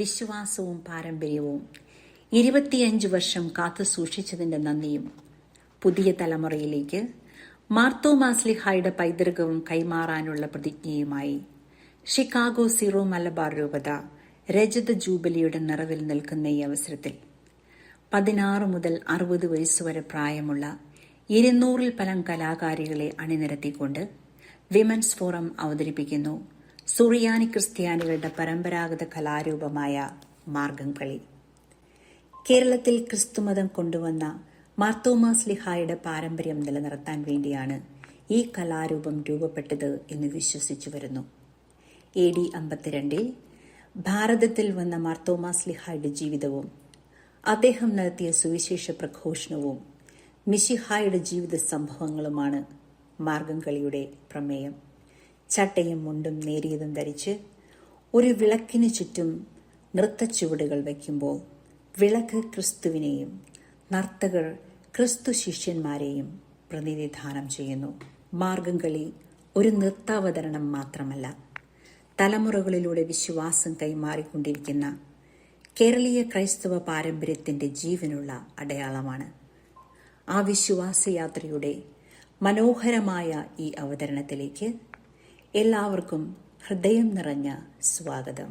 വിശ്വാസവും പാരമ്പര്യവും 25 വർഷം കാത്തു സൂക്ഷിച്ചതിന്റെ നന്ദിയും പുതിയ തലമുറയിലേക്ക് മാർത്തോമാ ശ്ലീഹായുടെ പൈതൃകവും കൈമാറാനുള്ള പ്രതിജ്ഞയുമായി ഷിക്കാഗോ സീറോ മലബാർ രൂപത രജത ജൂബിലിയുടെ നിറവിൽ നിൽക്കുന്ന ഈ അവസരത്തിൽ 16 മുതൽ 60 വയസ്സുവരെ പ്രായമുള്ള 200-ൽ പരം കലാകാരികളെ അണിനിരത്തിക്കൊണ്ട് വിമൻസ് ഫോറം അവതരിപ്പിക്കുന്നു സുറിയാനി ക്രിസ്ത്യാനികളുടെ പരമ്പരാഗത കലാരൂപമായ മാർഗംകളി. കേരളത്തിൽ ക്രിസ്തുമതം കൊണ്ടുവന്ന മാർത്തോമാ ശ്ലീഹായുടെ പാരമ്പര്യം നിലനിർത്താൻ വേണ്ടിയാണ് ഈ കലാരൂപം രൂപപ്പെട്ടത് എന്ന് വിശ്വസിച്ചു വരുന്നു. AD 52 ഭാരതത്തിൽ വന്ന മാർത്തോമാ ശ്ലീഹായുടെ ജീവിതവും അദ്ദേഹം നടത്തിയ സുവിശേഷ പ്രഘോഷണവും മിശിഹായുടെ ജീവിത സംഭവങ്ങളുമാണ് മാർഗംകളിയുടെ പ്രമേയം. ചട്ടയും മുണ്ടും നേരിയതും ധരിച്ച് ഒരു വിളക്കിന് ചുറ്റും നൃത്തച്ചുവടുകൾ വയ്ക്കുമ്പോൾ വിളക്ക് ക്രിസ്തുവിനെയും നർത്തകർ ക്രിസ്തു ശിഷ്യന്മാരെയും പ്രതിനിധാനം ചെയ്യുന്നു. മാർഗംകളി ഒരു നൃത്താവതരണം മാത്രമല്ല, തലമുറകളിലൂടെ വിശ്വാസം കൈമാറിക്കൊണ്ടിരിക്കുന്ന കേരളീയ ക്രൈസ്തവ പാരമ്പര്യത്തിന്റെ ജീവനുള്ള അടയാളമാണ്. ആ വിശ്വാസയാത്രയുടെ മനോഹരമായ ഈ അവതരണത്തിലേക്ക് എല്ലാവർക്കും ഹൃദയം നിറഞ്ഞ സ്വാഗതം.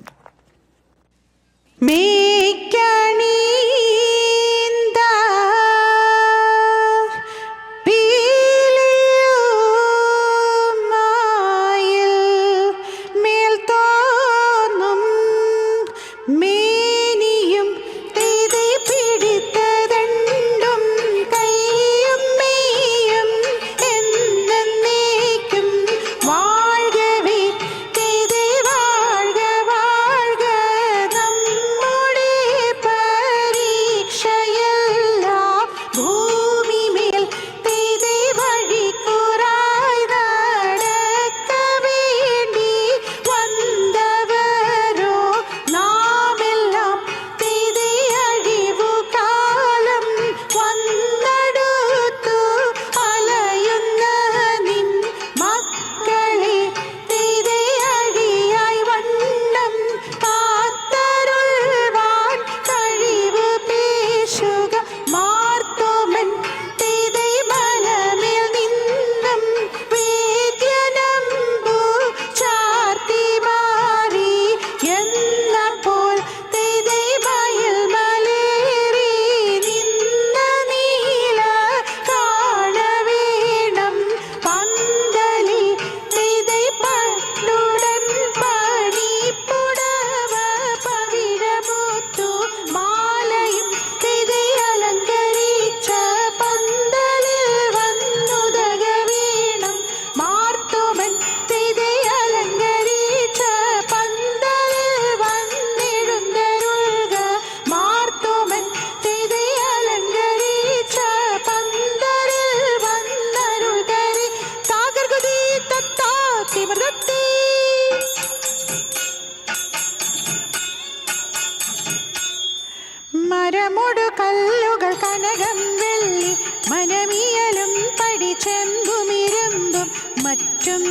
മരമൊടു കല്ലുകൾ കനകം വെള്ളി മനമിയലും പടിച്ചെമ്പുമിരുമ്പും മറ്റും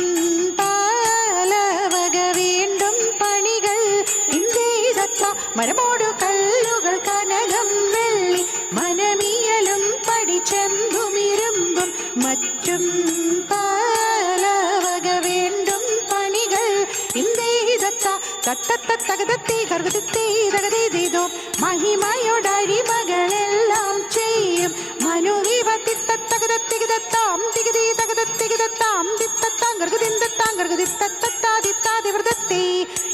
പാലവക വീണ്ടും പണികൾ ഇന്ത്യയിലത്ത. മരമോടു കല്ലുകൾ കനകം വെള്ളി മനമിയലും പടിച്ചെമ്പുമിരുമ്പും മറ്റും പാലവക വീണ്ടും പണികൾ ഇന്ത്യയിലത്ത. തത്തത്തകതത്തി കർവത്തി തകതീതോ മഹിമയോടടിമകളെല്ലാം ചെയ്യും മനുവിവത്തിത്തകതത്തികിതത്താം തികതി തകതത്തികിതത്താം തിത്തത്താം കർഗതിന്തത്താം കർഗതിത്തത്താതിത്താതിവൃതത്തി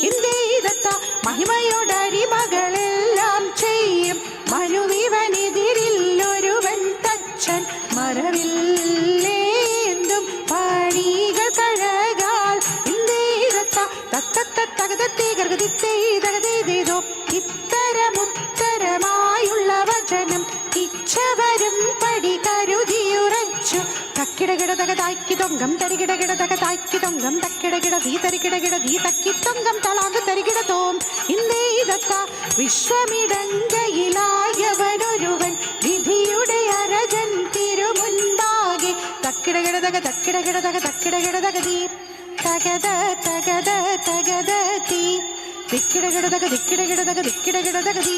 ഇന്ത്യയിതത്ത. മഹിമയോടടിമകളെല്ലാം ചെയ്യും മനുവിവനെതിരില്ലൊരുവൻ തച്ചൻ മറവില്ലേന്തും പണികൾ കഴകാൽ ഇന്ത്യയിതത്ത. തത്തത്തകതത്തി കർഗതിത്തേ തകതീതോ ഇത്തരമുത്തരമായുള്ള വചനം ഇച്ഛവരും പടി കരുതിയുറച്ചു. തക്കിടകിടതകതാക്കി തൊങ്കം തരികിടകിടതകതാക്കി തൊങ്കം തക്കിടകിട തീ തരികിടകിട തീ തക്കി തൊങ്കം തളാങ്ക് തരികിടതോം ഇന്ത്യയിതത്ത. വിശ്വമിടങ്കയിലായവനൊരുവൻ വിധിയുടെ അരജൻ തിരുമുൻപാകെ തക്കിടകിടതക തക്കിടകിടതക തക്കിടകിടതകതീ തകത തകത തകത തീ തിക്കിടകിടതക തിക്കിടകിടതക തിക്കിടകിടതകതി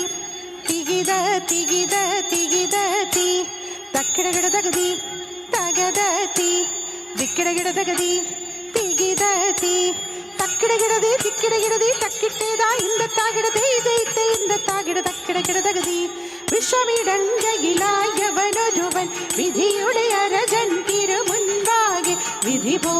തികിത തികിത തികിത തീ തക്കിടകിടതകതി തകതീ ദിക്കിടകിടതകതി തികിത തീ തക്കിടകിടതി തിക്കിടകിടതി തക്കിട്ടേതാ ഇന്ദത്താകിടതേ ഇതേ ഇന്ദത്താകിട തക്കിടകിടതകതി വിഷമിടങ്കയിലായവനൊരുവൻ വിധിയുടെ അരജൻ തിരുമുൻപാകെ വിധി പോ